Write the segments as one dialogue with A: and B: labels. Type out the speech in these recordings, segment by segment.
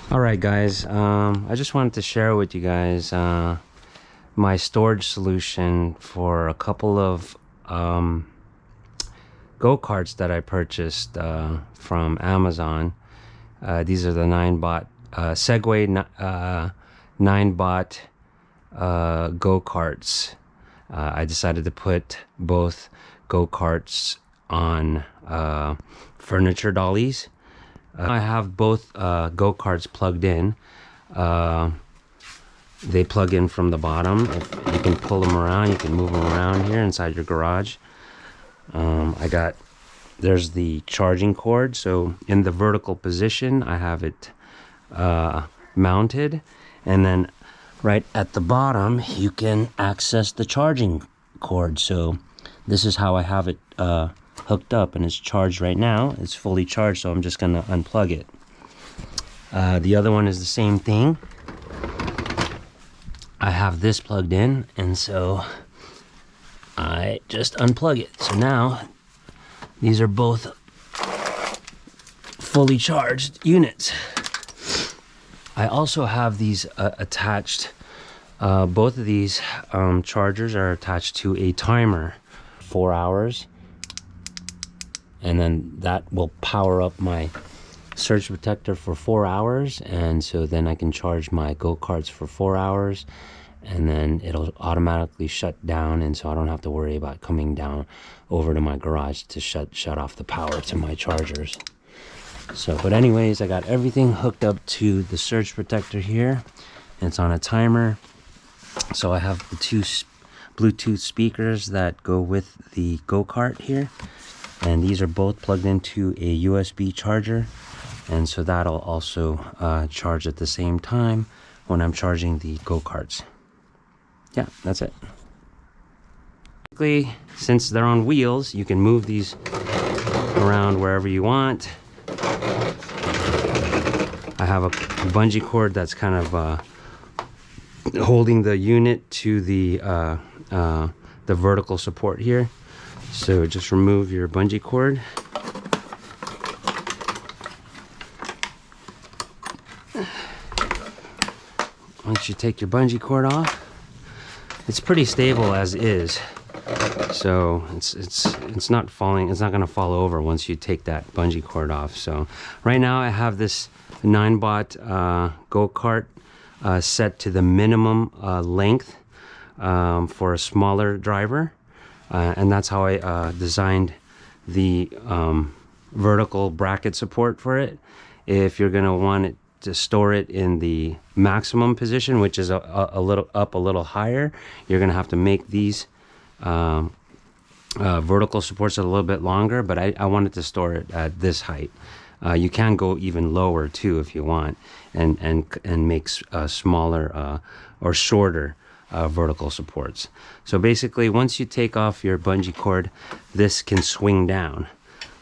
A: All right, guys, I just wanted to share with you guys my storage solution for a couple of go-karts that I purchased from Amazon. These are the Ninebot Segway Ninebot go-karts. I decided to put both go-karts on furniture dollies. I have both go-karts plugged in. They plug in from the bottom. You can pull them around, you can move them around here inside your garage. There's the charging cord. So in the vertical position, I have it mounted. And then right at the bottom, you can access the charging cord. So this is how I have it hooked up, and it's charged right now. It's fully charged, so I'm just gonna unplug it. The other one is the same thing. I have this plugged in, and so I just unplug it. So now these are both fully charged units. I also have these attached. Both of these chargers are attached to a timer, 4 hours. And then that will power up my surge protector for 4 hours. And so then I can charge my go-karts for 4 hours. And then it'll automatically shut down. And so I don't have to worry about coming down over to my garage to shut off the power to my chargers. So, but anyways, I got everything hooked up to the surge protector here. And it's on a timer. So I have the two Bluetooth speakers that go with the go-kart here. And these are both plugged into a USB charger, and so that'll also charge at the same time when I'm charging the go-karts. Yeah, that's it. Basically, since they're on wheels, you can move these around wherever you want. I have a bungee cord that's kind of holding the unit to the vertical support here. So just remove your bungee cord. Once you take your bungee cord off, it's pretty stable as is. So it's not falling. It's not going to fall over once you take that bungee cord off. So right now I have this Ninebot go-kart set to the minimum length for a smaller driver. And that's how I designed the vertical bracket support for it. If you're gonna want it to store it in the maximum position, which is a little higher, you're gonna have to make these vertical supports a little bit longer, but I wanted to store it at this height. You can go even lower too if you want, and make smaller or shorter vertical supports. So basically, once you take off your bungee cord, this can swing down.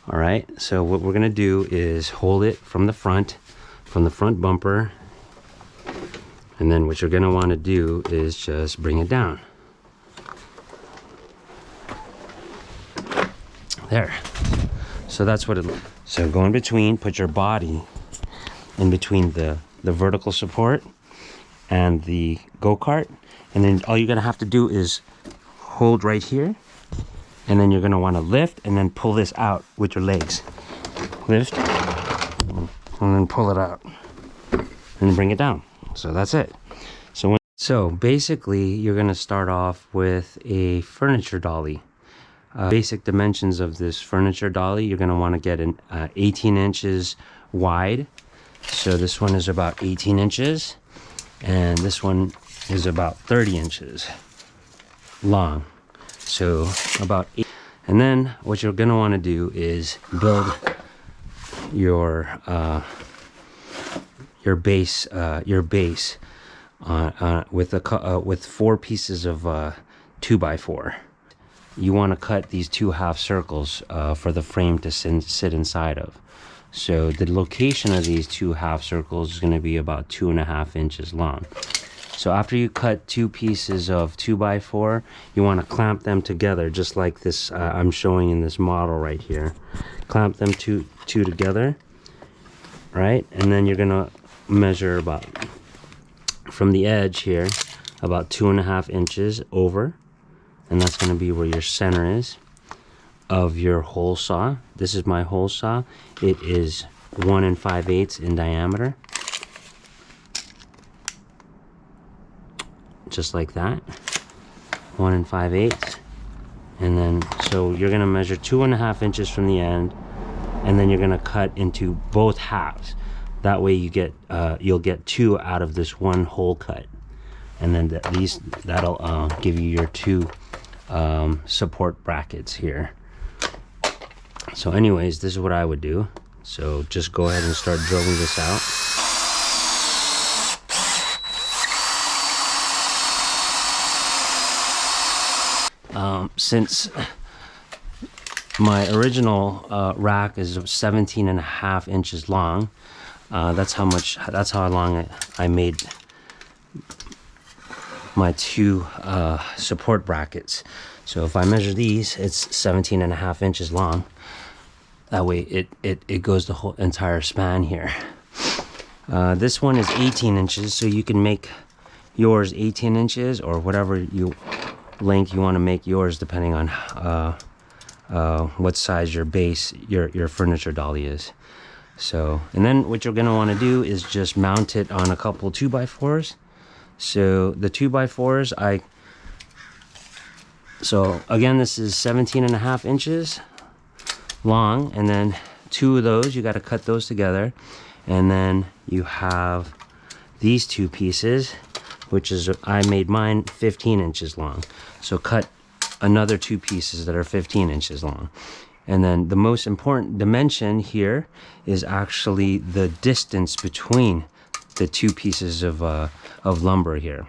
A: All right, so what we're gonna do is hold it from the front bumper, and then what you're gonna want to do is just bring it down. There. So that's what it. So go in between, put your body in between the vertical support and the go-kart. And then all you're gonna have to do is hold right here, and then you're gonna want to lift and then pull this out with your legs. Lift and then pull it out and bring it down. So that's it. So basically, you're gonna start off with a furniture dolly. Basic dimensions of this furniture dolly, you're gonna want to get an 18 inches wide. So this one is about 18 inches, and this one is about 30 inches long. So about 8. And then what you're gonna want to do is build your base with 4 pieces of 2x4. You want to cut these 2 half circles for the frame to sit inside of. So the location of these 2 half circles is going to be about 2.5 inches long. So after you cut 2 pieces of 2x4, you want to clamp them together, just like this I'm showing in this model right here. Clamp them two together, right? And then you're gonna measure about from the edge here about 2.5 inches over, and that's going to be where your center is of your hole saw. This is my hole saw. It is 1 5/8 in diameter, just like that. 1 5/8, and then so you're going to measure 2.5 inches from the end, and then you're going to cut into both halves. That way you get you'll get 2 out of this one hole cut, and then that'll give you your 2 support brackets here. So anyways, this is what I would do. So just go ahead and start drilling this out. Since my original rack is 17.5 inches long, that's how long I made my 2 support brackets. So if I measure these, it's 17.5 inches long. That way it goes the whole entire span here. This one is 18 inches, so you can make yours 18 inches or whatever length you want to make yours, depending on what size your base, your furniture dolly is. So, and then what you're going to want to do is just mount it on a couple 2x4s. So the 2x4s, so again, this is 17.5 inches long, and then 2 of those, you got to cut those together. And then you have these 2 pieces, which is, I made mine 15 inches long. So cut another 2 pieces that are 15 inches long. And then the most important dimension here is actually the distance between the 2 pieces of lumber here.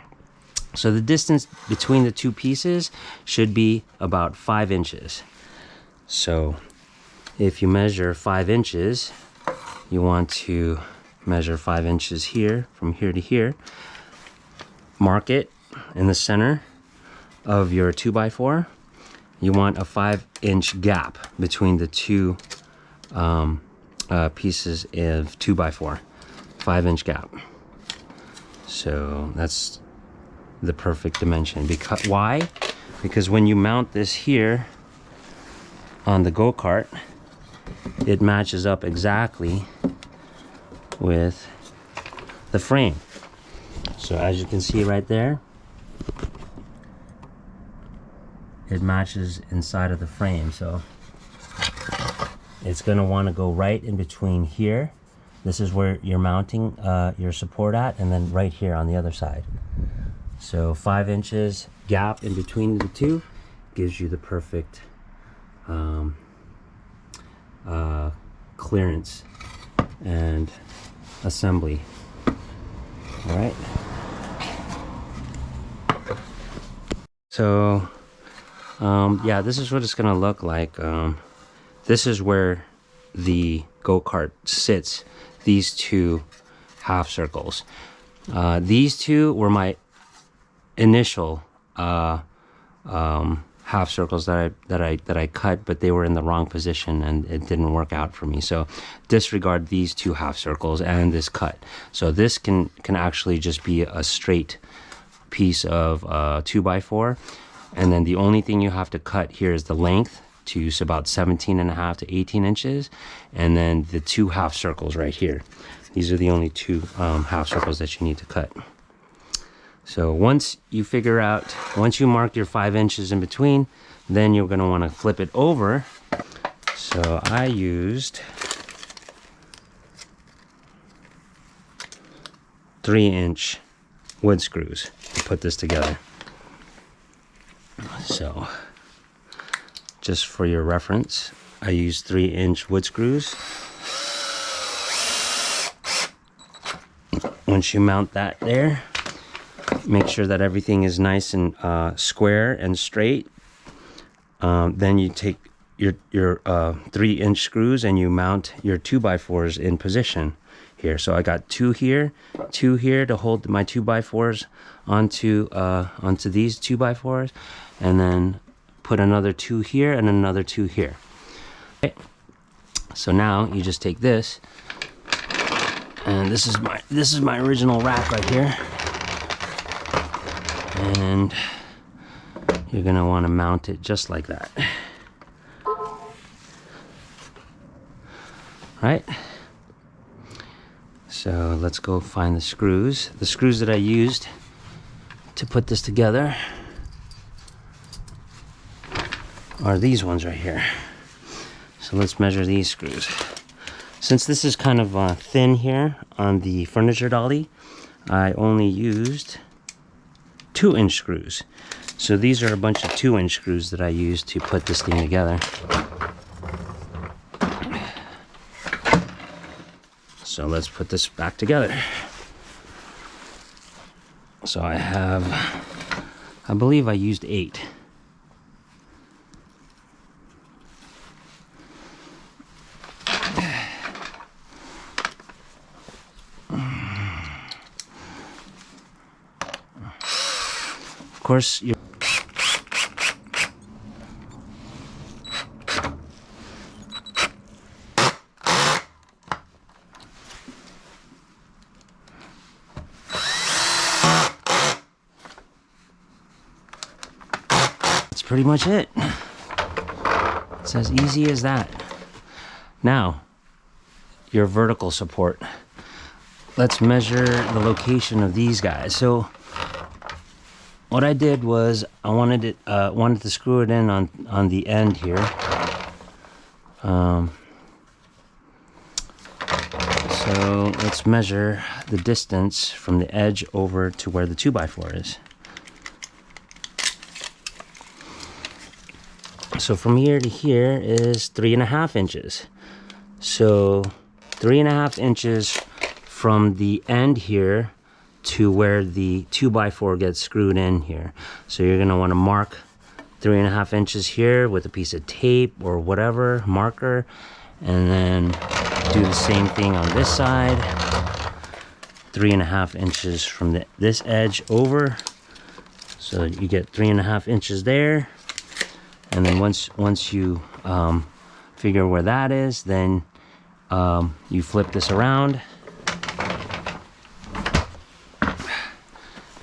A: So the distance between the 2 pieces should be about 5 inches. So if you measure 5 inches, you want to measure 5 inches here, from here to here. Mark it in the center of your 2x4. You want a 5-inch gap between the 2 pieces of 2x4. 5-inch gap. So that's the perfect dimension. Why? Because when you mount this here on the go-kart, it matches up exactly with the frame. So as you can see right there, it matches inside of the frame. So it's going to want to go right in between here. This is where you're mounting your support at, and then right here on the other side. So 5 inches gap in between the 2 gives you the perfect clearance and assembly. All right. So yeah, this is what it's gonna look like. This is where the go-kart sits, these 2 half circles. These 2 were my initial half circles that I cut, but they were in the wrong position and it didn't work out for me. So disregard these 2 half circles and this cut. So this can actually just be a straight piece of 2x4, and then the only thing you have to cut here is the length to about 17.5 to 18 inches, and then the 2 half circles right here. These are the only 2 half circles that you need to cut. So once you mark your 5 inches in between, then you're going to want to flip it over. So I used 3-inch wood screws to put this together. So just for your reference, I used 3-inch wood screws. Once you mount that there, make sure that everything is nice and square and straight. Then you take your 3-inch screws and you mount your 2x4s in position here. So I got 2 here, 2 here to hold my 2x4s onto these 2x4s, and then put another 2 here and another 2 here. Okay. So now you just take this And this is my original rack right here. And you're gonna want to mount it just like that. Right? So let's go find the screws. The screws that I used to put this together are these ones right here. So let's measure these screws. Since this is kind of thin here on the furniture dolly, I only used 2-inch screws. So these are a bunch of 2-inch screws that I used to put this thing together. So let's put this back together. So I believe I used 8. Of course, that's pretty much it. It's as easy as that. Now, your vertical support. Let's measure the location of these guys. So what I did was I wanted to screw it in on the end here. So let's measure the distance from the edge over to where the 2x4 is. So from here to here is 3.5 inches. So 3.5 inches from the end here to where the 2x4 gets screwed in here. So you're gonna wanna mark 3.5 inches here with a piece of tape or whatever, marker, and then do the same thing on this side. 3.5 inches from this edge over. So you get 3.5 inches there. And then once you figure where that is, then you flip this around.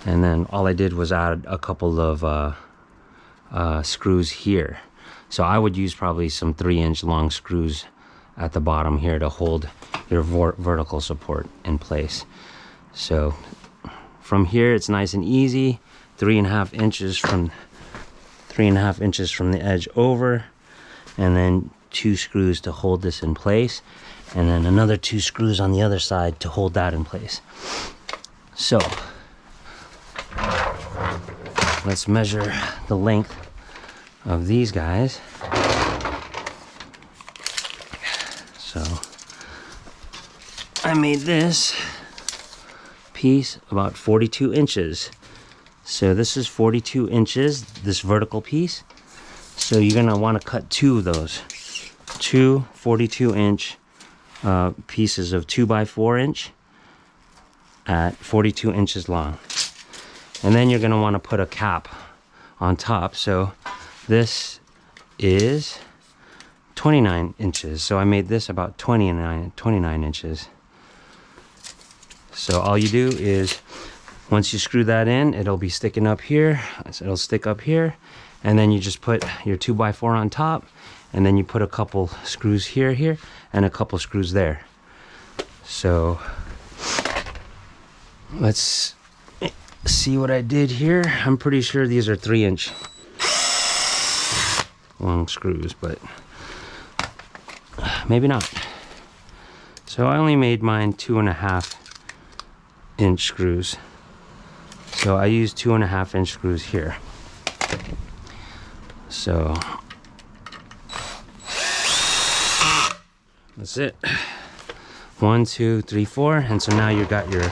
A: And then all I did was add a couple of screws here. So I would use probably some 3-inch long screws at the bottom here to hold your vertical support in place. So from here it's nice and easy. 3.5 inches from the edge over, and then 2 screws to hold this in place, and then another 2 screws on the other side to hold that in place. So let's measure the length of these guys. So I made this piece about 42 inches. So this is 42 inches, this vertical piece. So you're gonna wanna cut 2 of those. 2 42-inch pieces of 2x4-inch at 42 inches long. And then you're gonna wanna put a cap on top. So this is 29 inches. So I made this about 29 inches. So all you do is, once you screw that in, it'll be sticking up here. So it'll stick up here. And then you just put your 2x4 on top. And then you put a couple screws here, and a couple screws there. So let's see what I did here. I'm pretty sure these are 3-inch long screws, but maybe not. So I only made mine 2.5-inch screws. So I used 2.5-inch screws here. So that's it. 1, 2, 3, 4, and so now you got your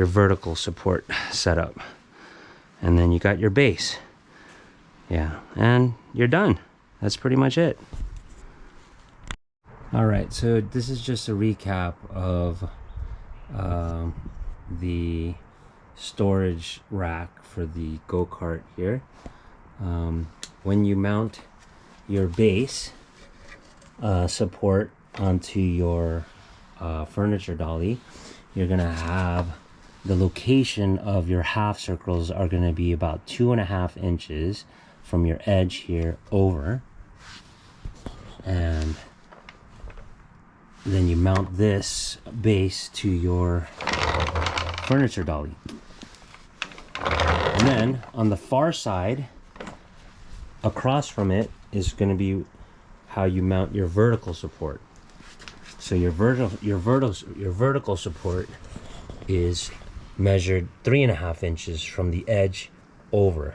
A: vertical support set up, and then you got your base. Yeah, and you're done. That's pretty much it. All right, so this is just a recap of the storage rack for the go-kart here. When you mount your base support onto your furniture dolly, you're gonna have the location of your half circles are gonna be about 2.5 inches from your edge here over, and then you mount this base to your furniture dolly. And then on the far side, across from it, is going to be how you mount your vertical support. So your vertical support is measured 3.5 inches from the edge over,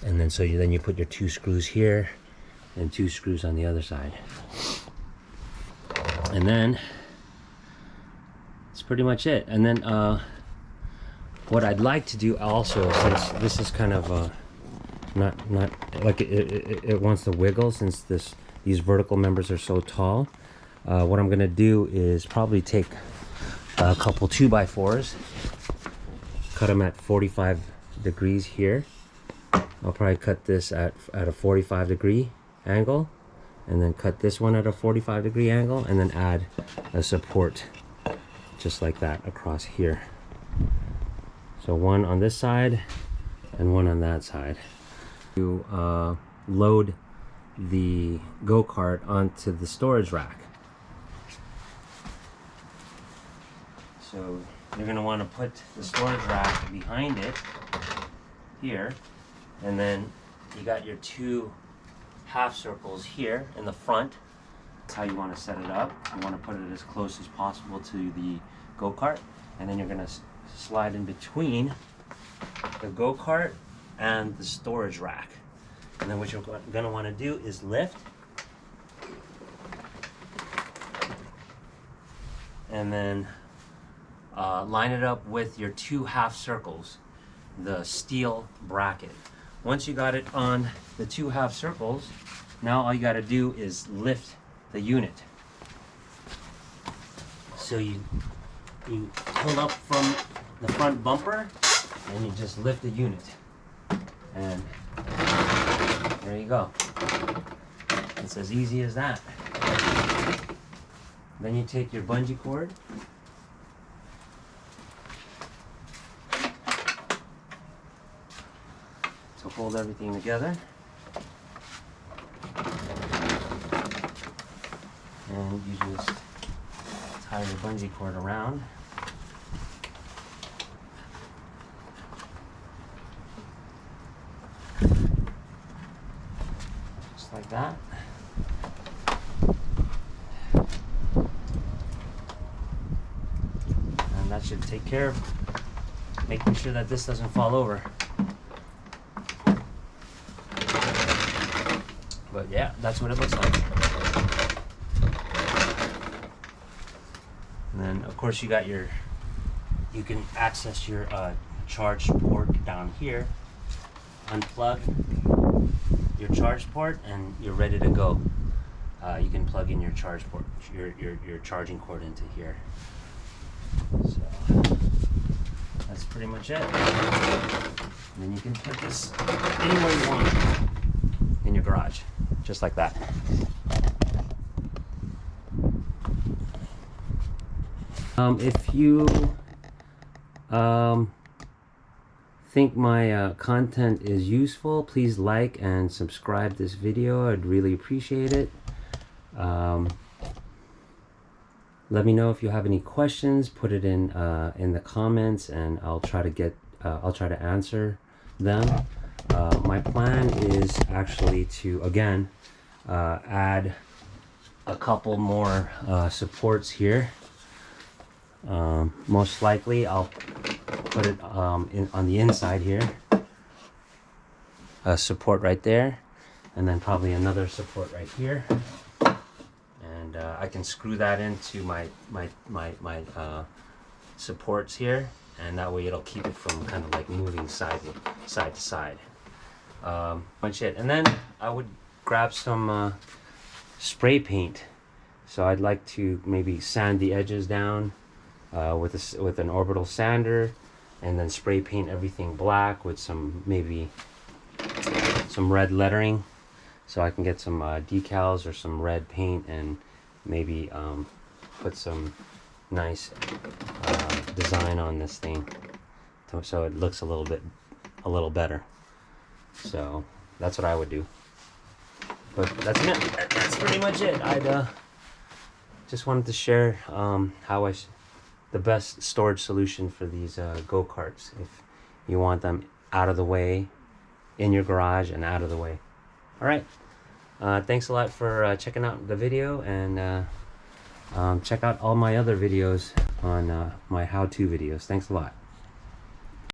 A: and then so then you put your 2 screws here and 2 screws on the other side, and then that's pretty much it. And then what I'd like to do also, since this is kind of not like it wants to wiggle, since these vertical members are so tall, what I'm gonna do is probably take a couple 2x4s, cut them at 45 degrees here. I'll probably cut this at a 45-degree angle, and then cut this one at a 45-degree angle, and then add a support just like that across here. So one on this side and one on that side. You load the go-kart onto the storage rack. So you're going to want to put the storage rack behind it here, and then you got your 2 half circles here in the front. That's how you want to set it up. You want to put it as close as possible to the go-kart, and then you're going to slide in between the go-kart and the storage rack. And then what you're going to want to do is lift, and then line it up with your 2 half circles, the steel bracket. Once you got it on the 2 half circles, now all you got to do is lift the unit. So you pull up from the front bumper and you just lift the unit, and there you go. It's as easy as that. Then you take your bungee cord, to hold everything together, and you just tie the bungee cord around. Just like that. And that should take care of making sure that this doesn't fall over. But yeah, that's what it looks like. And then of course you can access your charge port down here. Unplug your charge port and you're ready to go. You can plug in your charge port, your charging cord into here. So that's pretty much it. And then you can put this anywhere you want in your garage, just like that. If you think my content is useful, please like and subscribe this video. I'd really appreciate it. Let me know if you have any questions. Put it in the comments, and I'll try to answer them. My plan is actually to again add a couple more supports here. Most likely I'll put it on the inside here, a support right there, and then probably another support right here, and I can screw that into my supports here, and that way it'll keep it from kind of like moving side to side. Much it. And then I would grab some spray paint. So I'd like to maybe sand the edges down with an orbital sander, and then spray paint everything black with maybe some red lettering, so I can get some decals or some red paint, and maybe put some nice design on this thing, so it looks a little better. So that's what I would do. But that's it. That's pretty much it. I just wanted to share the best storage solution for these go-karts. If you want them out of the way, in your garage and out of the way. All right. Thanks a lot for checking out the video, and check out all my other videos on my how-to videos. Thanks a lot.